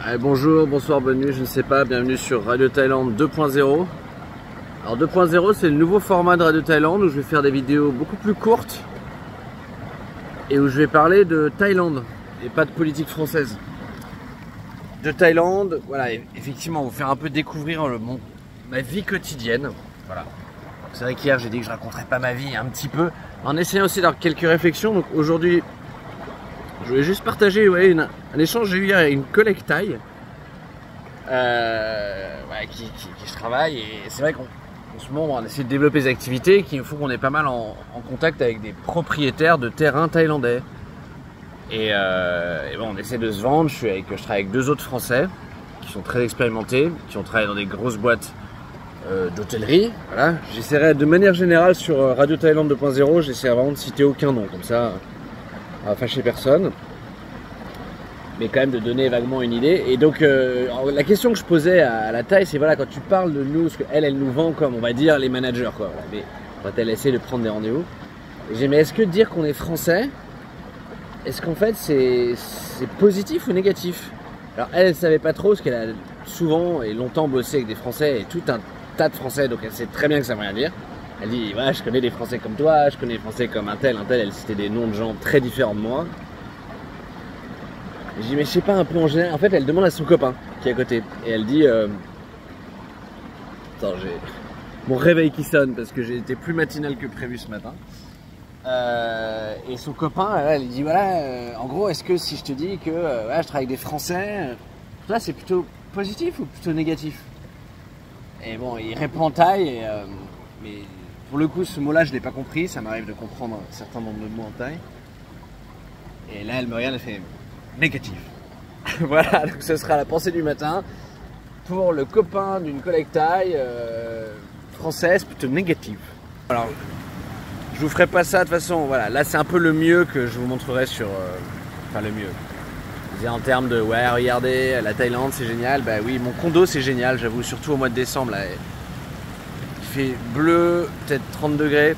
Allez, bonjour, bonsoir, bonne nuit, je ne sais pas, bienvenue sur Radio Thaïlande 2.0. Alors 2.0 c'est le nouveau format de Radio Thaïlande où je vais faire des vidéos beaucoup plus courtes et où je vais parler de Thaïlande et pas de politique française. De Thaïlande, voilà, effectivement, vous faire un peu découvrir ma vie quotidienne. Voilà. C'est vrai qu'hier j'ai dit que je raconterais pas ma vie un petit peu, en essayant aussi d'avoir quelques réflexions. Donc aujourd'hui, je voulais juste partager un échange que j'ai eu hier avec une collègue thaï qui je travaille, et c'est vrai qu'en ce moment on essaie de développer des activités qui font qu'on est pas mal en contact avec des propriétaires de terrains thaïlandais et bon, on essaie de se vendre. Je travaille avec deux autres Français qui sont très expérimentés, qui ont travaillé dans des grosses boîtes d'hôtellerie. Voilà. J'essaierai de manière générale sur Radio Thaïlande 2.0, j'essaierai vraiment de citer aucun nom, comme ça à va fâcher personne, mais quand même de donner vaguement une idée. Et donc la question que je posais à la Thaï, c'est voilà, quand tu parles de nous, ce qu'elle nous vend comme, on va dire, les managers, quoi, voilà, mais quand elle essaie de prendre des rendez-vous, j'ai dit, mais est-ce que dire qu'on est français, est-ce qu'en fait c'est positif ou négatif? Alors elle savait pas trop, parce qu'elle a souvent et longtemps bossé avec des Français et tout un tas de Français, donc elle sait très bien que ça veut rien dire. Elle dit, ouais, je connais des Français comme toi, je connais des Français comme un tel, elle citait des noms de gens très différents de moi. Je dis, mais je sais pas, un peu en général. En fait, elle demande à son copain qui est à côté, et elle dit, attends, j'ai mon réveil qui sonne parce que j'ai été plus matinal que prévu ce matin. Et son copain, elle dit, voilà, en gros, est-ce que si je te dis que je travaille avec des Français, toi, c'est plutôt positif ou plutôt négatif? Et bon, il répond en thaï, mais pour le coup, ce mot-là, je ne l'ai pas compris. Ça m'arrive de comprendre un certain nombre de mots en thaï. Et là, elle me regarde, elle fait négatif. Voilà, donc ce sera la pensée du matin pour le copain d'une collègue thaï française, plutôt négative. Alors, je vous ferai pas ça de toute façon. Voilà, là, c'est un peu le mieux que je vous montrerai sur. Enfin, le mieux. En termes de, ouais, regardez, la Thaïlande, c'est génial. Bah oui, mon condo, c'est génial, j'avoue, surtout au mois de décembre, là. Il fait bleu, peut-être 30 degrés. Et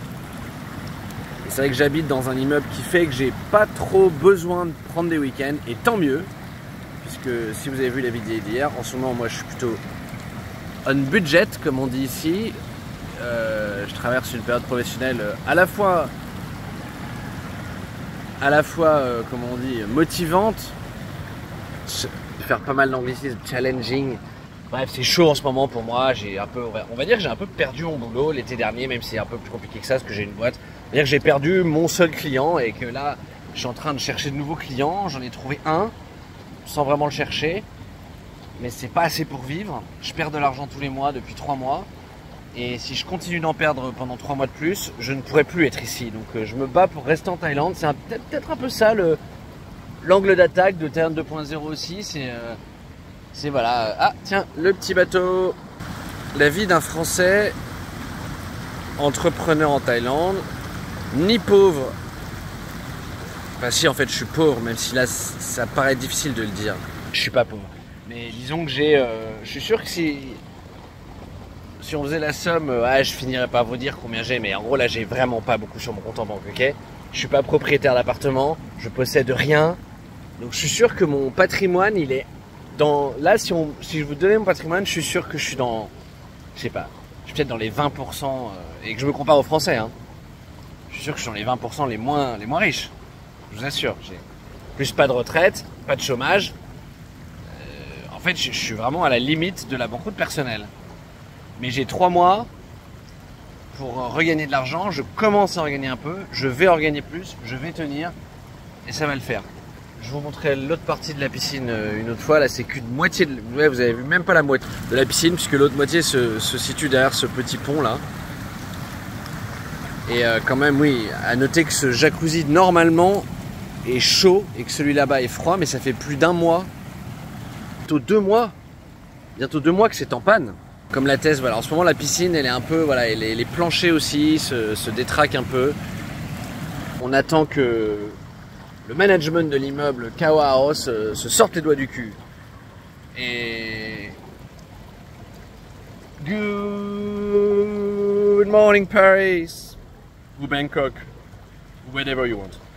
c'est vrai que j'habite dans un immeuble qui fait que j'ai pas trop besoin de prendre des week-ends, et tant mieux, puisque si vous avez vu la vidéo d'hier, en ce moment, moi, je suis plutôt on budget, comme on dit ici. Je traverse une période professionnelle à la fois comment on dit, motivante, faire pas mal d'anglicisme, challenging. Bref, c'est chaud en ce moment pour moi. On va dire que j'ai un peu perdu mon boulot l'été dernier, même si c'est un peu plus compliqué que ça, parce que j'ai une boîte. On va dire que j'ai perdu mon seul client et que là, je suis en train de chercher de nouveaux clients. J'en ai trouvé un, sans vraiment le chercher, mais c'est pas assez pour vivre. Je perds de l'argent tous les mois depuis 3 mois. Et si je continue d'en perdre pendant 3 mois de plus, je ne pourrai plus être ici. Donc je me bats pour rester en Thaïlande. C'est peut-être un peu ça l'angle d'attaque de Thaïlande 2.0 aussi. C'est voilà. Ah tiens, le petit bateau. La vie d'un Français entrepreneur en Thaïlande. Ni pauvre. Enfin si, en fait je suis pauvre, même si là ça paraît difficile de le dire. Je suis pas pauvre. Mais disons que je suis sûr que si on faisait la somme, je finirais pas à vous dire combien j'ai, mais en gros là j'ai vraiment pas beaucoup sur mon compte en banque, ok? Je suis pas propriétaire d'appartement, je possède rien, donc je suis sûr que mon patrimoine il est dans... Là si je vous donnais mon patrimoine, je suis sûr que je suis dans... Je sais pas, je suis peut-être dans les 20%, et que je me compare aux Français, hein. Je suis sûr que je suis dans les 20% les moins riches, je vous assure. J'ai plus pas de retraite, pas de chômage, en fait je suis vraiment à la limite de la banqueroute personnelle. Mais j'ai 3 mois pour regagner de l'argent, je commence à en gagner un peu, je vais en gagner plus, je vais tenir, et ça va le faire. Je vous montrerai l'autre partie de la piscine une autre fois. Là c'est qu'une moitié, ouais, vous avez vu même pas la moitié de la piscine, puisque l'autre moitié se situe derrière ce petit pont là. Et quand même, oui, à noter que ce jacuzzi normalement est chaud et que celui là-bas est froid, mais ça fait plus d'1 mois, bientôt 2 mois que c'est en panne. Comme la thèse, voilà. En ce moment la piscine elle est un peu, voilà, et les planchers aussi se détraquent un peu. On attend que le management de l'immeuble Kawa House se sorte les doigts du cul. Et good morning Paris, ou Bangkok, ou wherever you want.